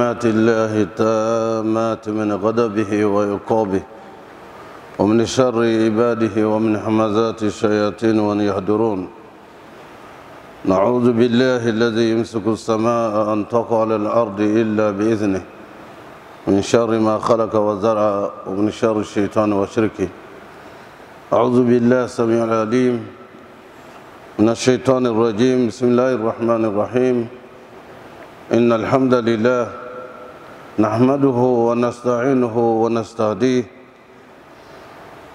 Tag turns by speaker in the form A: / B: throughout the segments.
A: كلمات الله التامات من غضبه وعقابه ومن شر عباده ومن همزات الشياطين وأن يحضرون. نعوذ بالله الذي يمسك السماء أن تقع على الأرض إلا بإذنه من شر ما خلق وزرع ومن شر الشيطان وشركه. أعوذ بالله السميع العليم من الشيطان الرجيم. بسم الله الرحمن الرحيم. إن الحمد لله نحمده ونستعينه ونستهديه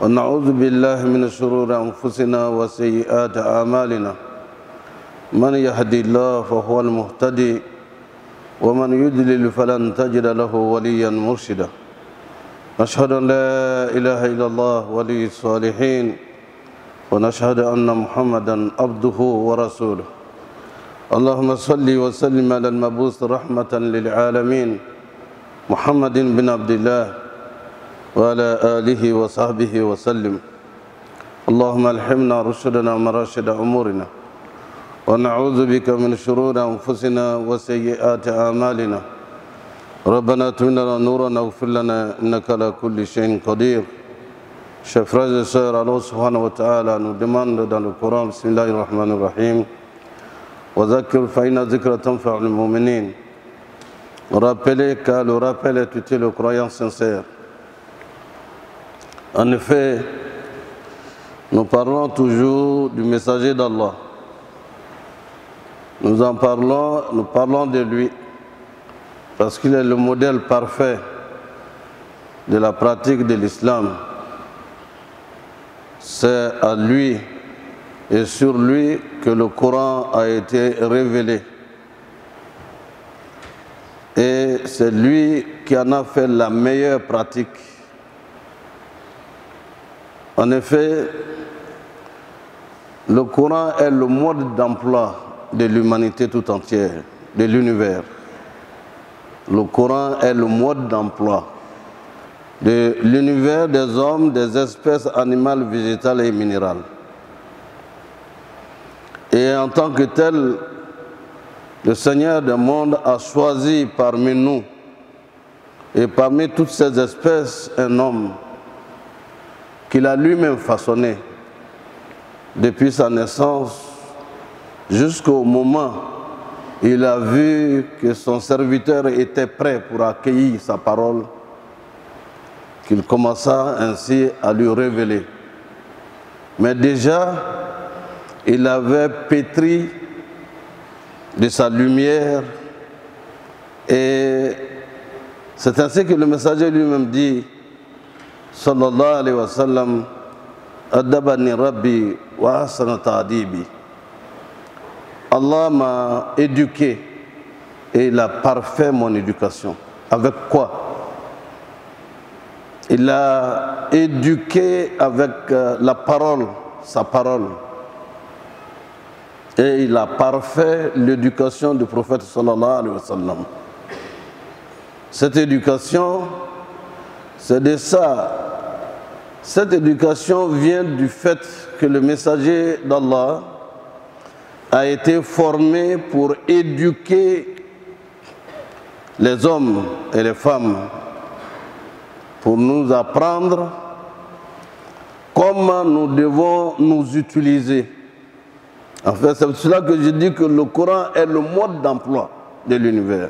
A: ونعوذ بالله من شرور أنفسنا وسيئات أعمالنا. من يهدي الله فهو المهتدي ومن يضلل فلن تجد له وليا مرشدا. نشهد أن لا إله إلا الله ولي الصالحين ونشهد أن محمدا عبده ورسوله. اللهم صل وسلم على المبعوث رحمة للعالمين محمد بن عبد الله وعلى آله وصحبه وسلم. اللهم ألهمنا رشدنا ومراشد أمورنا ونعوذ بك من شرور أنفسنا وسيئات أعمالنا. ربنا اتمم لنا نورنا واغفر لنا إنك على كل شيء قدير. Chers frères et sœurs, Allah subhanahu wa ta'ala nous demande dans le Coran, Bismillahir Rahmanir Rahim, وَذَكِّرْ فَإِنَّ ذِكْرَ تَنْفَعُ الْمُؤْمِنِينَ. Rappelez car le rappel est utile aux croyants sincères. En effet, nous parlons toujours du messager d'Allah. Nous parlons de lui parce qu'il est le modèle parfait de la pratique de l'islam. C'est à lui et sur lui que le Coran a été révélé. Et c'est lui qui en a fait la meilleure pratique. En effet, le Coran est le mode d'emploi de l'humanité tout entière, de l'univers. Le Coran est le mode d'emploi de l'univers des hommes, des espèces animales, végétales et minérales. Et en tant que tel, le Seigneur du monde a choisi parmi nous et parmi toutes ces espèces un homme qu'il a lui-même façonné depuis sa naissance jusqu'au moment où il a vu que son serviteur était prêt pour accueillir sa parole, qu'il commença ainsi à lui révéler. Mais déjà, il avait pétri de sa lumière et c'est ainsi que le messager lui-même dit, sallallahu alayhi wa sallam, Adabani Rabbi wa ahsana ta'dibi. Allah m'a éduqué et il a parfait mon éducation. Avec quoi? Il a éduqué avec la parole, sa parole. Et il a parfait l'éducation du prophète sallallahu alayhi wa sallam. Cette éducation, c'est de ça. Cette éducation vient du fait que le messager d'Allah a été formé pour éduquer les hommes et les femmes, pour nous apprendre comment nous devons nous utiliser. En fait, c'est pour cela que je dis que le Coran est le mode d'emploi de l'univers.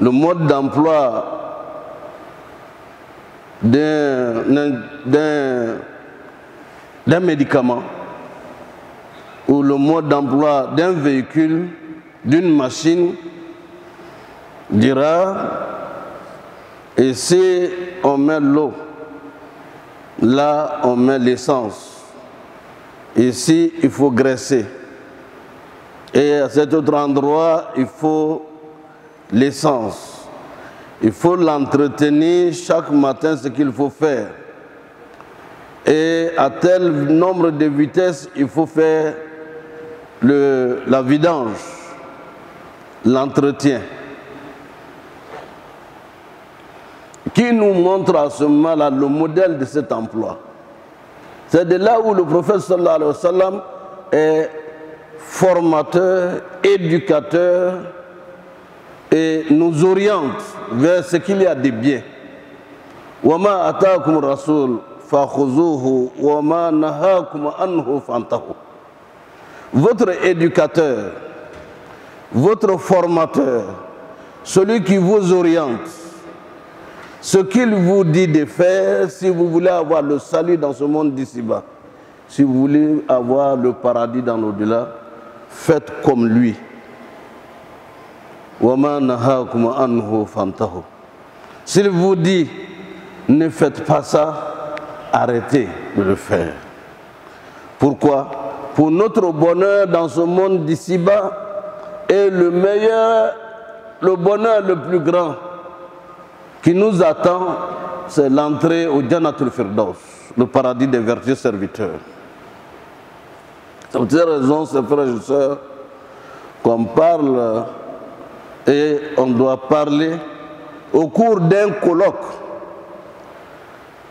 A: Le mode d'emploi d'un médicament ou le mode d'emploi d'un véhicule, d'une machine, dira, et si on met l'eau, là on met l'essence. Ici, il faut graisser. Et à cet autre endroit, il faut l'essence. Il faut l'entretenir chaque matin, ce qu'il faut faire. Et à tel nombre de vitesses, il faut faire la vidange, l'entretien. Qui nous montre à ce moment-là le modèle de cet emploi. C'est de là où le prophète sallallahu alayhi wa sallam est formateur, éducateur et nous oriente vers ce qu'il y a de bien. وَمَا أَتَاكُمُ الرَّسُولُ فَخُذُوهُ وَمَا نَهَاكُمْ عَنْهُ فَانْتَهُوا. Votre éducateur, votre formateur, celui qui vous oriente, ce qu'il vous dit de faire si vous voulez avoir le salut dans ce monde d'ici-bas, si vous voulez avoir le paradis dans l'au-delà, faites comme lui. وَمَا نَهَاكُمْ عَنْهُ فَانْتَهُوا. S'il vous dit ne faites pas ça, arrêtez de le faire. Pourquoi? Pour notre bonheur dans ce monde d'ici-bas et le meilleur, le bonheur le plus grand qui nous attend, c'est l'entrée au Jannatul Firdaus, le paradis des vertueux serviteurs. C'est pour cette raison, ces frères et sœurs, qu'on parle et on doit parler au cours d'un colloque.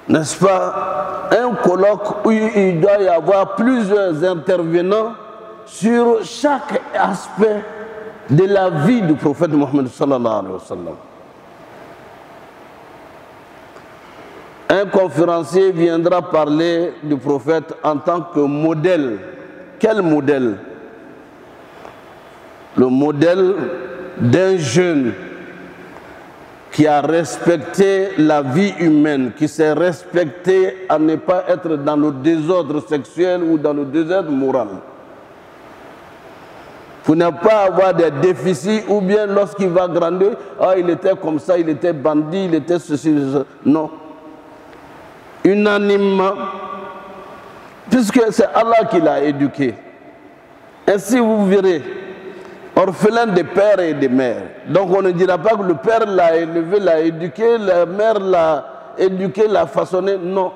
A: N'est-ce pas? Un colloque où il doit y avoir plusieurs intervenants sur chaque aspect de la vie du prophète Mohammed sallallahu alayhi wa sallam. Un conférencier viendra parler du prophète en tant que modèle. Quel modèle? Le modèle d'un jeune qui a respecté la vie humaine, qui s'est respecté à ne pas être dans le désordre sexuel ou dans le désordre moral. Pour ne pas avoir des déficits ou bien lorsqu'il va grandir, ah, il était comme ça, il était bandit, il était ceci, ceci. Non. Unanimement, puisque c'est Allah qui l'a éduqué. Ainsi vous verrez, orphelin de père et de mère. Donc on ne dira pas que le père l'a élevé, l'a éduqué, la mère l'a éduqué, l'a façonné. Non.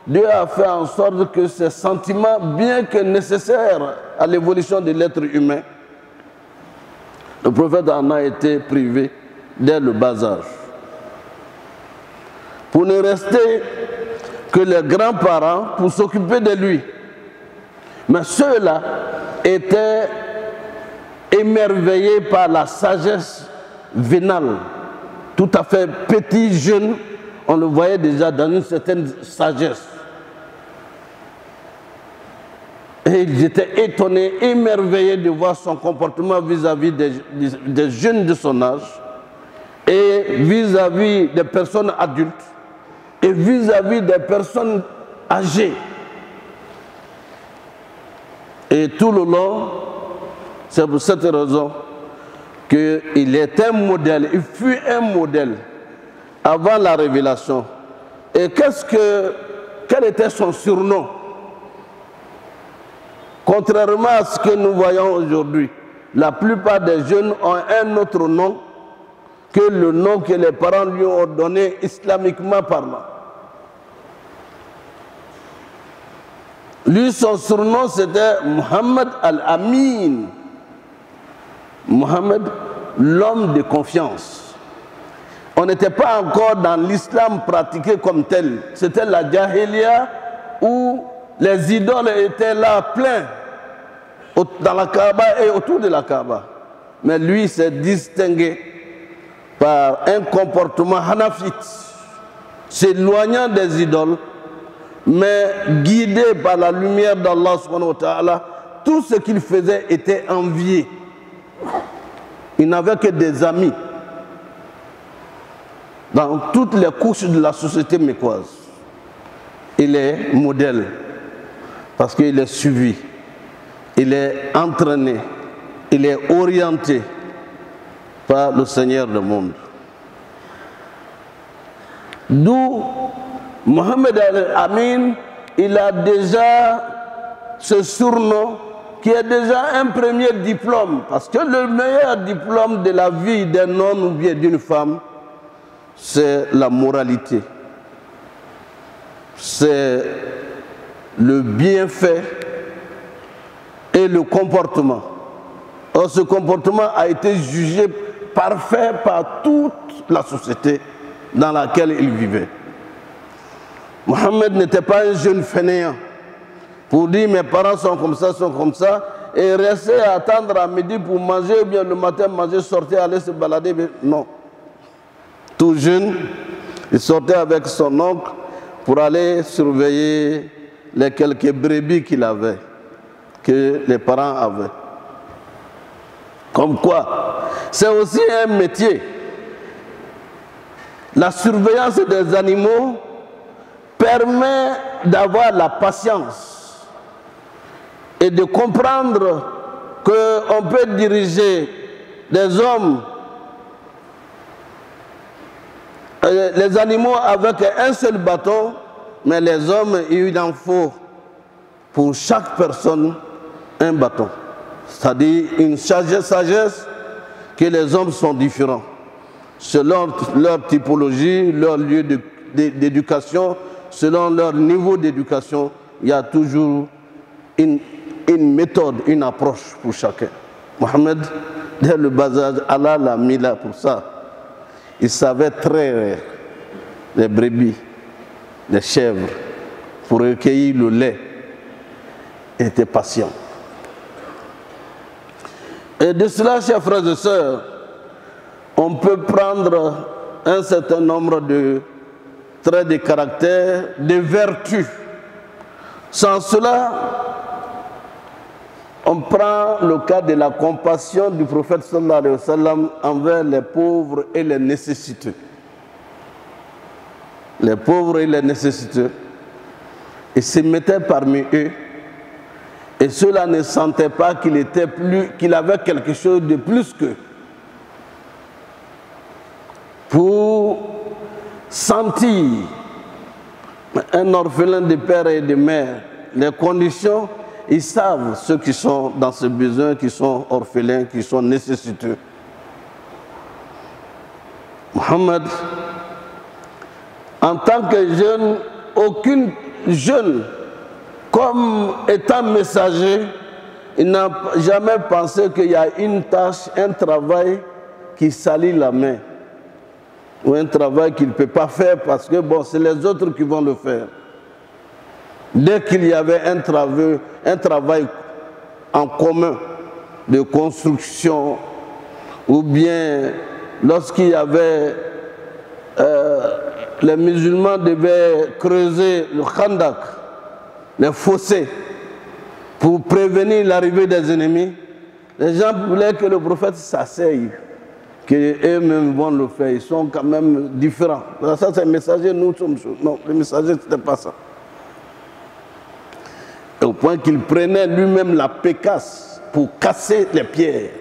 A: Dieu a fait en sorte que ces sentiments, bien que nécessaires à l'évolution de l'être humain, le prophète en a été privé dès le bas âge. Pour ne rester que les grands-parents pour s'occuper de lui. Mais ceux-là étaient émerveillé par la sagesse vénale, tout à fait petit, jeune, on le voyait déjà dans une certaine sagesse. Et ils étaient étonnés, émerveillés de voir son comportement vis-à-vis des jeunes de son âge et vis-à-vis des personnes adultes et vis-à-vis des personnes âgées. Et tout le long, c'est pour cette raison qu'il est un modèle, il fut un modèle avant la révélation. Et quel était son surnom? Contrairement à ce que nous voyons aujourd'hui, la plupart des jeunes ont un autre nom que le nom que les parents lui ont donné islamiquement parlant. Lui, son surnom, c'était Muhammad al-Amin. Mohammed, l'homme de confiance. On n'était pas encore dans l'islam pratiqué comme tel. C'était la Jahiliya où les idoles étaient là pleins dans la Kaaba et autour de la Kaaba. Mais lui s'est distingué par un comportement hanafite, s'éloignant des idoles, mais guidé par la lumière d'Allah subhanahu wa ta'ala. Tout ce qu'il faisait était envié. Il n'avait que des amis dans toutes les couches de la société mécoise. Il est modèle parce qu'il est suivi, il est entraîné, il est orienté par le Seigneur du monde. D'où Mohammed al-Amin, il a déjà ce surnom qui est déjà un premier diplôme, parce que le meilleur diplôme de la vie d'un homme ou bien d'une femme, c'est la moralité. C'est le bienfait et le comportement. Or, ce comportement a été jugé parfait par toute la société dans laquelle il vivait. Mohammed n'était pas un jeune fainéant pour dire mes parents sont comme ça, et rester à attendre à midi pour manger, ou bien le matin manger, sortir, aller se balader. Non. Tout jeune, il sortait avec son oncle pour aller surveiller les quelques brebis qu'il avait, que les parents avaient. Comme quoi, c'est aussi un métier. La surveillance des animaux permet d'avoir la patience et de comprendre qu'on peut diriger des hommes, les animaux avec un seul bâton, mais les hommes, il en faut pour chaque personne un bâton. C'est-à-dire une sagesse que les hommes sont différents. Selon leur typologie, leur lieu d'éducation, selon leur niveau d'éducation, il y a toujours une méthode, une approche pour chacun. Mohamed, dès le bas âge, Allah l'a mis là pour ça. Il savait traire les brebis, les chèvres, pour recueillir le lait. Il était patient. Et de cela, chers frères et sœurs, on peut prendre un certain nombre de traits de caractère, de vertus. Sans cela, on prend le cas de la compassion du prophète sallallahu alayhi wa sallam envers les pauvres et les nécessiteux. Les pauvres et les nécessiteux. Il se mettait parmi eux. Et ceux-là ne sentaient pas qu'il avait quelque chose de plus qu'eux. Pour sentir un orphelin de père et de mère, les conditions, ils savent ceux qui sont dans ce besoin, qui sont orphelins, qui sont nécessiteux. Mohammed, en tant que jeune, aucune jeune, comme étant messager, il n'a jamais pensé qu'il y a une tâche, un travail qui salit la main. Ou un travail qu'il ne peut pas faire parce que bon, c'est les autres qui vont le faire. Dès qu'il y avait un travail en commun de construction, ou bien lorsqu'il y avait les musulmans devaient creuser le khandak, les fossés, pour prévenir l'arrivée des ennemis, les gens voulaient que le prophète s'asseye, qu'eux-mêmes vont le faire. Ils sont quand même différents. Ça, c'est un messager, nous sommes... Non, le messager, ce n'était pas ça. Et au point qu'il prenait lui-même la pécasse pour casser les pierres.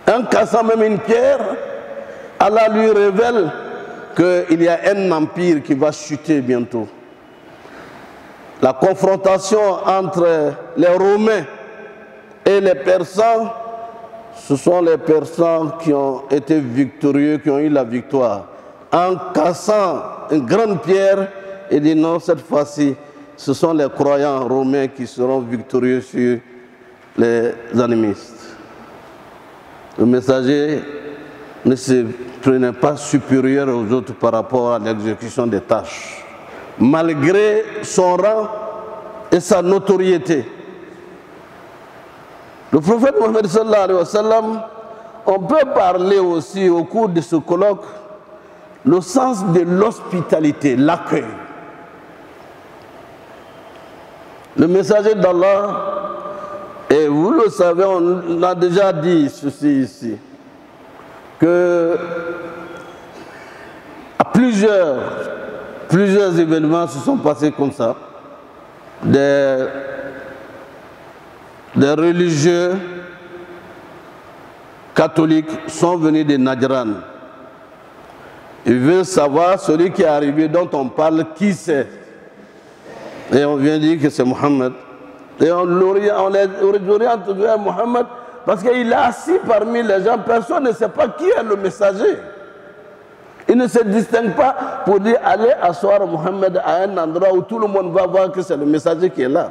A: En cassant même une pierre, Allah lui révèle qu'il y a un empire qui va chuter bientôt. La confrontation entre les Romains et les Persans, ce sont les Persans qui ont été victorieux, qui ont eu la victoire. En cassant une grande pierre, il dit non, cette fois-ci, ce sont les croyants romains qui seront victorieux sur les animistes. Le messager ne se prenait pas supérieur aux autres par rapport à l'exécution des tâches, malgré son rang et sa notoriété. Le prophète Mohammed sallallahu alayhi wa sallam, on peut parler aussi au cours de ce colloque le sens de l'hospitalité, l'accueil. Le messager d'Allah, et vous le savez, on a déjà dit ceci ici, que à plusieurs événements se sont passés comme ça. Des religieux catholiques sont venus de Najran. Ils veulent savoir celui qui est arrivé, dont on parle, qui c'est. Et on vient dire que c'est Mohammed. Et on les oriente vers Mohammed parce qu'il est assis parmi les gens. Personne ne sait pas qui est le messager. Il ne se distingue pas pour dire allez asseoir Mohammed à un endroit où tout le monde va voir que c'est le messager qui est là.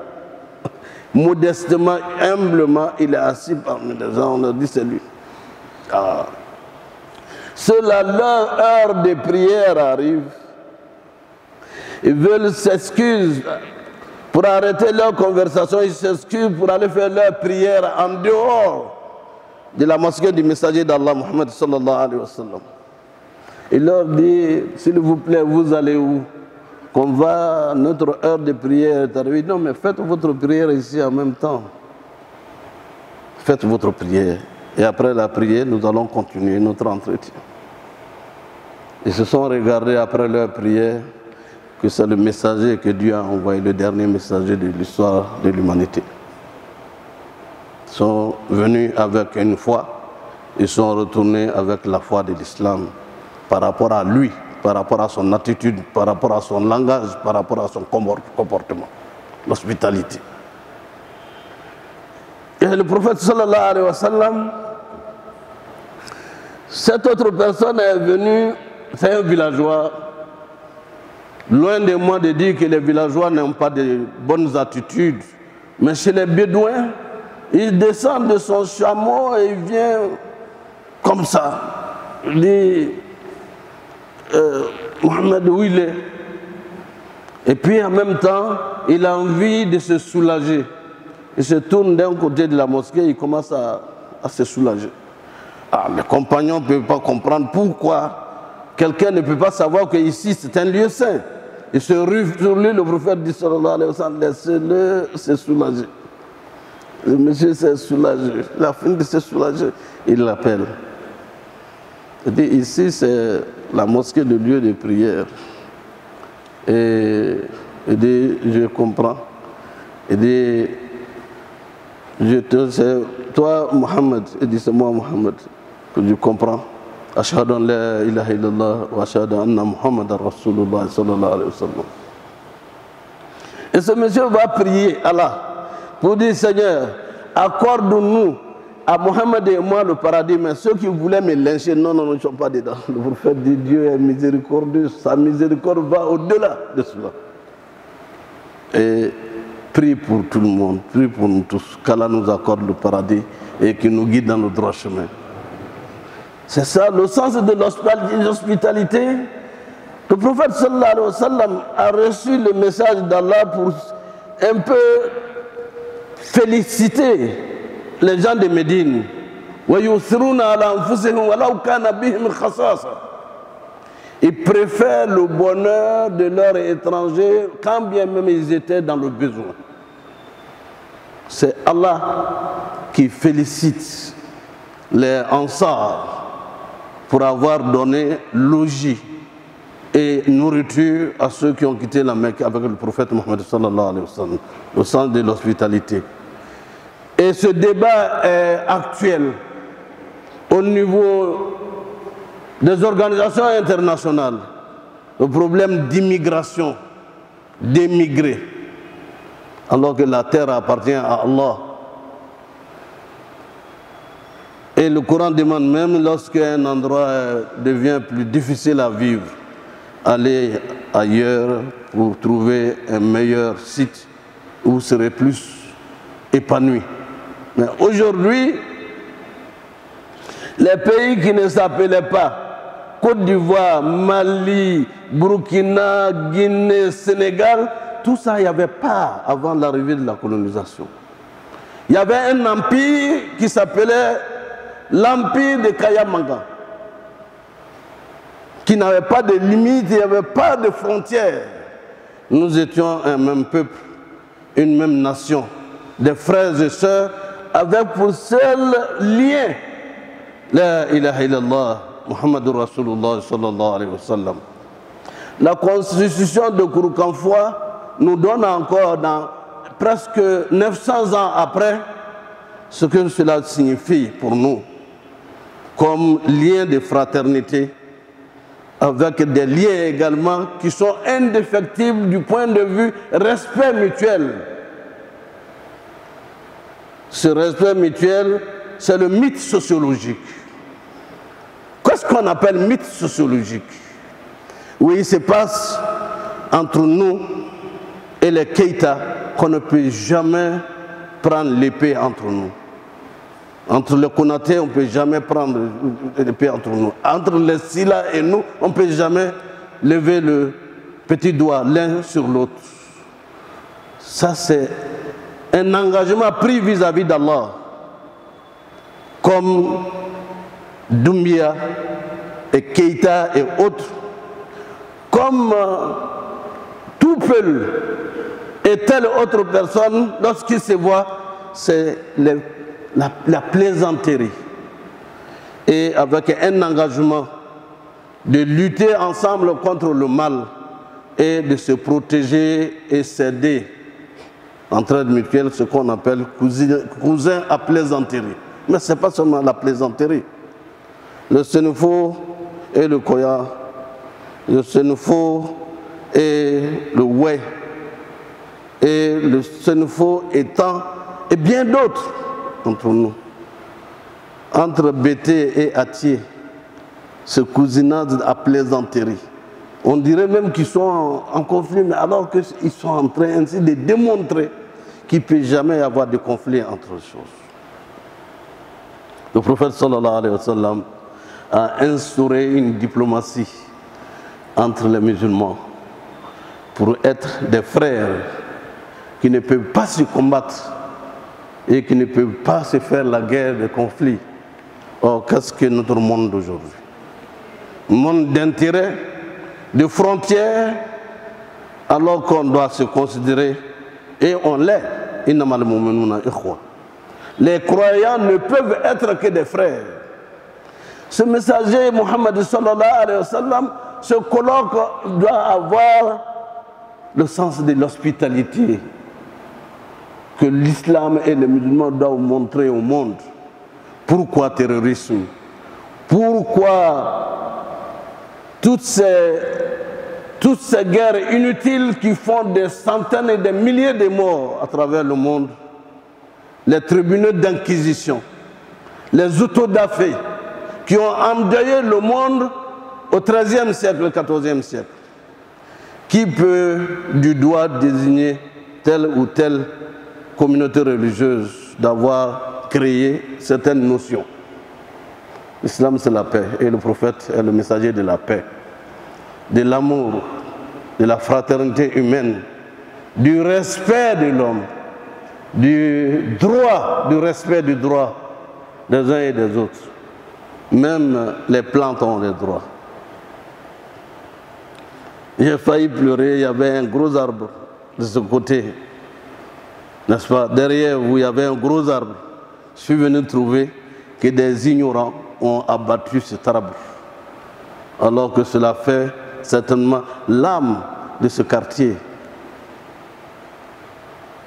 A: Modestement, humblement, il est assis parmi les gens. On leur dit c'est lui. Ah. Cela, leur heure de prière arrive. Ils veulent s'excuser pour arrêter leur conversation, ils s'excusent pour aller faire leur prière en dehors de la mosquée du messager d'Allah, Muhammad sallallahu alayhi wa sallam. Il leur dit, s'il vous plaît, vous allez où? Qu'on va, notre heure de prière est arrivée. Non, mais faites votre prière ici en même temps. Faites votre prière. Et après la prière, nous allons continuer notre entretien. Ils se sont regardés après leur prière que c'est le messager que Dieu a envoyé, le dernier messager de l'histoire de l'humanité. Ils sont venus avec une foi, ils sont retournés avec la foi de l'islam par rapport à lui, par rapport à son attitude, par rapport à son langage, par rapport à son comportement, l'hospitalité. Et le prophète sallallahu alayhi wa sallam, cette autre personne est venue, c'est un villageois. Loin de moi de dire que les villageois n'ont pas de bonnes attitudes, mais chez les bédouins, il descend de son chameau et il vient comme ça. Il dit, Mohamed, où il est? Et puis en même temps, il a envie de se soulager. Il se tourne d'un côté de la mosquée, il commence à se soulager. Ah, les compagnons ne peuvent pas comprendre pourquoi quelqu'un ne peut pas savoir qu'ici c'est un lieu saint. Il se rue sur lui, le prophète dit sallallahu alayhi wa sallam, laissez-le se soulager. Le monsieur s'est soulagé, il a fini de se soulager, il l'appelle. Il dit, ici c'est la mosquée, le lieu de prière. Et il dit, je comprends. Il dit, c'est toi Mohamed. Il dit, c'est moi Mohamed, que je comprends. Ashhadu an la ilaha illallah wa ashhadu anna Muhammadan Rasulullah sallallahu alayhi wa sallam. Et ce monsieur va prier Allah pour dire, Seigneur, accorde-nous à Mohammed et moi le paradis, mais ceux qui voulaient me lyncher, non, non, ne sont pas dedans. Le prophète dit, Dieu est miséricordieux, sa miséricorde va au-delà de cela. Et prie pour tout le monde, prie pour nous tous, qu'Allah nous accorde le paradis et qu'il nous guide dans le droit chemin. C'est ça le sens de l'hospitalité. Le prophète sallallahu alayhi wa sallam a reçu le message d'Allah pour un peu féliciter les gens de Médine. Ils préfèrent le bonheur de leurs étrangers quand bien même ils étaient dans le besoin. C'est Allah qui félicite les Ansar pour avoir donné logis et nourriture à ceux qui ont quitté la Mecque avec le prophète Mohammed sallallahu alayhi wa sallam, au sens de l'hospitalité. Et ce débat est actuel au niveau des organisations internationales, le problème d'immigration, d'émigrer, alors que la terre appartient à Allah. Et le Coran demande, même lorsqu'un endroit devient plus difficile à vivre, aller ailleurs pour trouver un meilleur site où vous serez plus épanoui. Mais aujourd'hui, les pays qui ne s'appelaient pas Côte d'Ivoire, Mali, Burkina, Guinée, Sénégal, tout ça, il n'y avait pas avant l'arrivée de la colonisation. Il y avait un empire qui s'appelait l'empire de Kayamanga, qui n'avait pas de limites, il n'y avait pas de frontières. Nous étions un même peuple, une même nation, des frères et sœurs, avec pour seul lien la ilaha illallah, Muhammadur Rasulullah sallallahu alayhi wa sallam. La constitution de Kouroukanfoua nous donne encore, dans presque 900 ans après, ce que cela signifie pour nous, comme lien de fraternité, avec des liens également qui sont indéfectibles du point de vue respect mutuel. Ce respect mutuel, c'est le mythe sociologique. Qu'est-ce qu'on appelle mythe sociologique? Oui, il se passe entre nous et les Keïta qu'on ne peut jamais prendre l'épée entre nous. Entre les Konaté, on ne peut jamais prendre l'épée entre nous. Entre les Silla et nous, on ne peut jamais lever le petit doigt l'un sur l'autre. Ça, c'est un engagement pris vis-à-vis d'Allah, comme Doumbia et Keïta et autres, comme tout peuple et telle autre personne, lorsqu'ils se voient, c'est la plaisanterie. Et avec un engagement de lutter ensemble contre le mal et de se protéger et s'aider. Entraide mutuelle, ce qu'on appelle cousin à plaisanterie. Mais ce n'est pas seulement la plaisanterie. Le Sénéfo et le Koya, le Sénéfo et le Oué, et le Sénéfo étant, et bien d'autres entre nous. Entre Bété et Atié, ce cousinage à plaisanterie. On dirait même qu'ils sont en conflit, mais alors qu'ils sont en train ainsi de démontrer qu'il ne peut jamais y avoir de conflit entre eux choses. Le prophète sallallahu alayhi wa sallam a instauré une diplomatie entre les musulmans pour être des frères qui ne peuvent pas se combattre et qui ne peuvent pas se faire la guerre de conflit. Or, qu'est-ce que notre monde d'aujourd'hui? Monde d'intérêt, de frontières, alors qu'on doit se considérer, et on l'est. Les croyants ne peuvent être que des frères. Ce messager, Mohammed sallallahu alayhi wa sallam, ce colloque doit avoir le sens de l'hospitalité que l'islam et les musulmans doivent montrer au monde. Pourquoi terrorisme? Pourquoi toutes ces guerres inutiles qui font des centaines et des milliers de morts à travers le monde? Les tribunaux d'inquisition, les autodafés qui ont endeuillé le monde au XIIIe siècle, au XIVe siècle. Qui peut du doigt désigner telle ou telle communauté religieuse d'avoir créé certaines notions? L'islam, c'est la paix, et le prophète est le messager de la paix, de l'amour, de la fraternité humaine, du respect de l'homme, du respect du droit des uns et des autres. Même les plantes ont des droits. J'ai failli pleurer, il y avait un gros arbre de ce côté, n'est-ce pas? Derrière vous, il y avait un gros arbre. Je suis venu trouver que des ignorants ont abattu cet arbre, alors que cela fait certainement l'âme de ce quartier.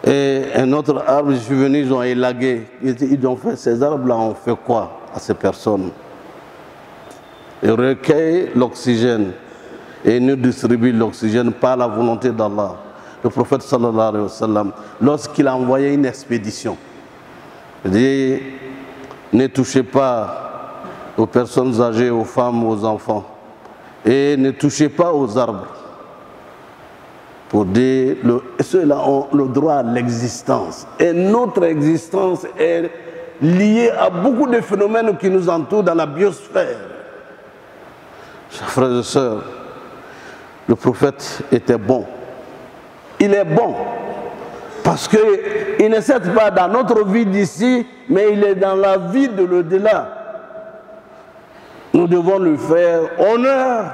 A: Et un autre arbre, je suis venu, ils ont élagué. Ils ont fait, ces arbres-là ont fait quoi à ces personnes? Ils recueillent l'oxygène et nous distribuent l'oxygène par la volonté d'Allah. Le prophète sallallahu alayhi wa sallam, lorsqu'il a envoyé une expédition, il dit: ne touchez pas aux personnes âgées, aux femmes, aux enfants, et ne touchez pas aux arbres. Pour dire, ceux-là ont le droit à l'existence. Et notre existence est liée à beaucoup de phénomènes qui nous entourent dans la biosphère. Chers frères et sœurs, le prophète était bon. Il est bon parce qu'il ne s'aide pas dans notre vie d'ici, mais il est dans la vie de l'au-delà. Nous devons lui faire honneur.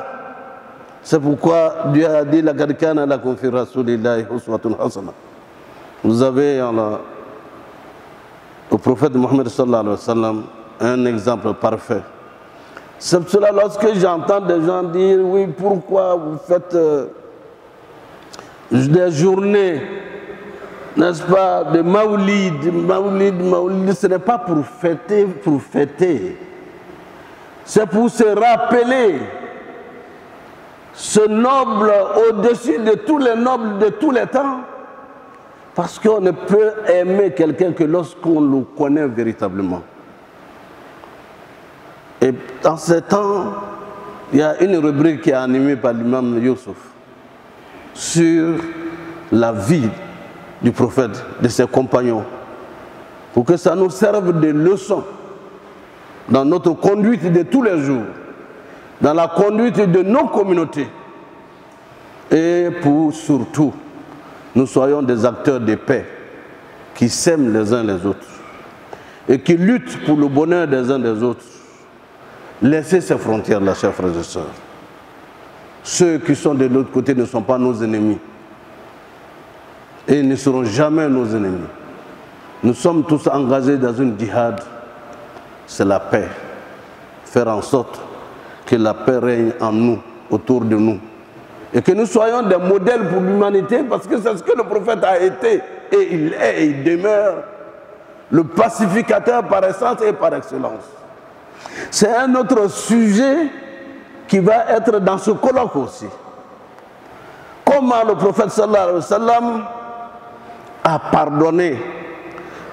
A: C'est pourquoi Dieu a dit: la gadkana la confi rasulillahi uswatun hasana. Vous avez au prophète Mohammed sallallahu alayhi wa sallam un exemple parfait. C'est cela, lorsque j'entends des gens dire: oui, pourquoi vous faites des journées, n'est-ce pas, de Maoulid, ce n'est pas pour fêter. C'est pour se rappeler ce noble au-dessus de tous les nobles de tous les temps. Parce qu'on ne peut aimer quelqu'un que lorsqu'on le connaît véritablement. Et dans ce temps, il y a une rubrique qui est animée par l'imam Youssouf sur la vie du prophète, de ses compagnons, pour que ça nous serve de leçon dans notre conduite de tous les jours, dans la conduite de nos communautés, et pour surtout nous soyons des acteurs de paix qui s'aiment les uns les autres et qui luttent pour le bonheur des uns des autres. Laissez ces frontières-là, chers frères et sœurs. Ceux qui sont de l'autre côté ne sont pas nos ennemis et ne seront jamais nos ennemis. Nous sommes tous engagés dans une djihad, c'est la paix. Faire en sorte que la paix règne en nous, autour de nous. Et que nous soyons des modèles pour l'humanité, parce que c'est ce que le prophète a été, et il est, et il demeure, le pacificateur par essence et par excellence. C'est un autre sujet qui va être dans ce colloque aussi. Comment le prophète sallallahu alayhi wa sallam a pardonné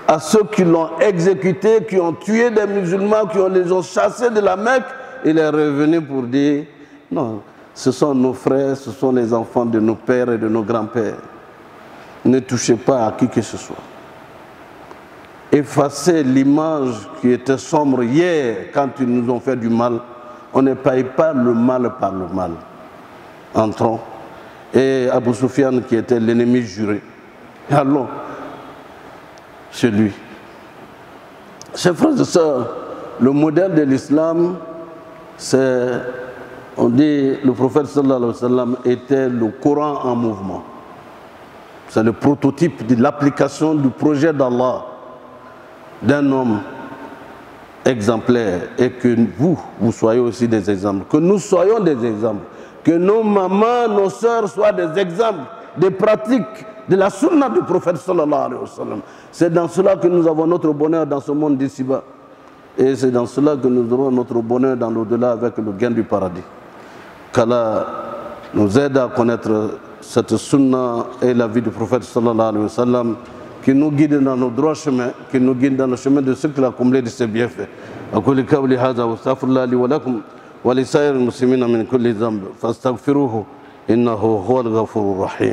A: à ceux qui l'ont exécuté, qui ont tué des musulmans, qui les ont chassés de la Mecque. Il est revenu pour dire, non, ce sont nos frères, ce sont les enfants de nos pères et de nos grands-pères. Ne touchez pas à qui que ce soit. Effacez l'image qui était sombre hier quand ils nous ont fait du mal. On ne paye pas le mal par le mal. Entrons. Et Abu Sufyan qui était l'ennemi juré. Allons chez lui. Chers frères et sœurs, le modèle de l'islam, c'est, on dit, le prophète sallallahu alayhi wa sallam était le Coran en mouvement. C'est le prototype de l'application du projet d'Allah, d'un homme exemplaire, et que vous soyez aussi des exemples, que nous soyons des exemples, que nos mamans, nos sœurs soient des exemples, des pratiques de la sunna du prophète sallallahu alayhi wa sallam. C'est dans cela que nous avons notre bonheur dans ce monde d'ici-bas. Et c'est dans cela que nous aurons notre bonheur dans l'au-delà avec le gain du paradis. Qu'Allah nous aide à connaître cette sunna et la vie du prophète sallallahu alayhi wa sallam, qui nous guide dans nos droits chemins, qui nous guide dans le chemin de ceux qu'il a comblé de ses bienfaits. أقول قولي هذا واستغفر الله لي ولكم ولسائر المسلمين من كل ذنب فاستغفروه إنه هو الغفور الرحيم.